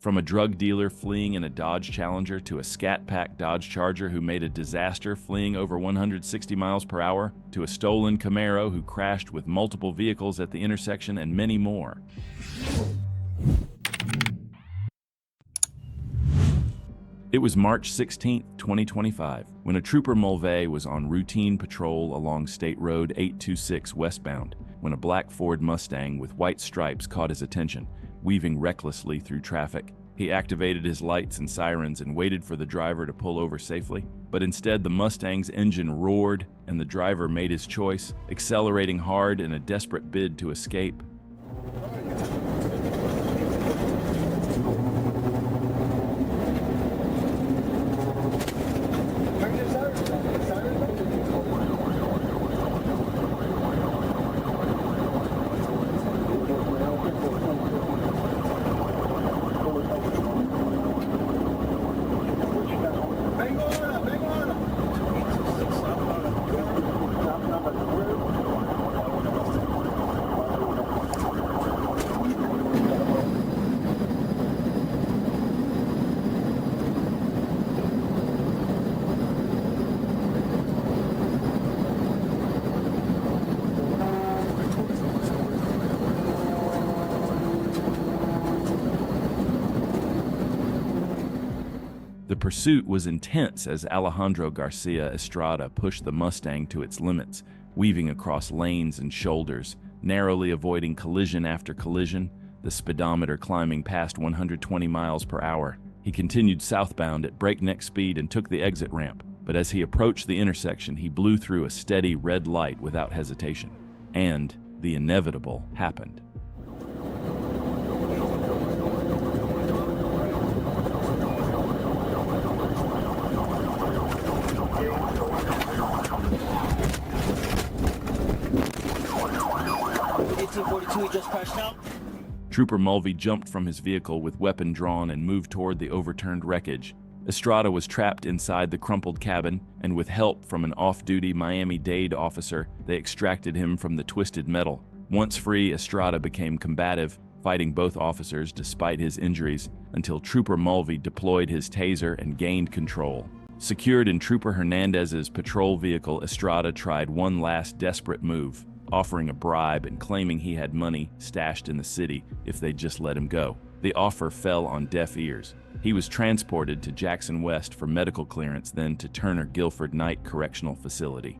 From a drug dealer fleeing in a Dodge Challenger to a scat-packed Dodge Charger who made a disaster fleeing over 160 miles per hour, to a stolen Camaro who crashed with multiple vehicles at the intersection, and many more. It was March 16, 2025, when a Trooper Mulvey was on routine patrol along State Road 826 westbound, when a black Ford Mustang with white stripes caught his attention, weaving recklessly through traffic. He activated his lights and sirens and waited for the driver to pull over safely. But instead, the Mustang's engine roared, and the driver made his choice, accelerating hard in a desperate bid to escape. The pursuit was intense as Alejandro Garcia Estrada pushed the Mustang to its limits, weaving across lanes and shoulders, narrowly avoiding collision after collision, the speedometer climbing past 120 miles per hour. He continued southbound at breakneck speed and took the exit ramp, but as he approached the intersection, he blew through a steady red light without hesitation. And the inevitable happened. He just crashed out. Trooper Mulvey jumped from his vehicle with weapon drawn and moved toward the overturned wreckage. Estrada was trapped inside the crumpled cabin, and with help from an off-duty Miami-Dade officer, they extracted him from the twisted metal. Once free, Estrada became combative, fighting both officers despite his injuries, until Trooper Mulvey deployed his taser and gained control. Secured in Trooper Hernandez's patrol vehicle, Estrada tried one last desperate move, offering a bribe and claiming he had money stashed in the city if they'd just let him go. The offer fell on deaf ears. He was transported to Jackson West for medical clearance, then to Turner Guilford Night Correctional Facility.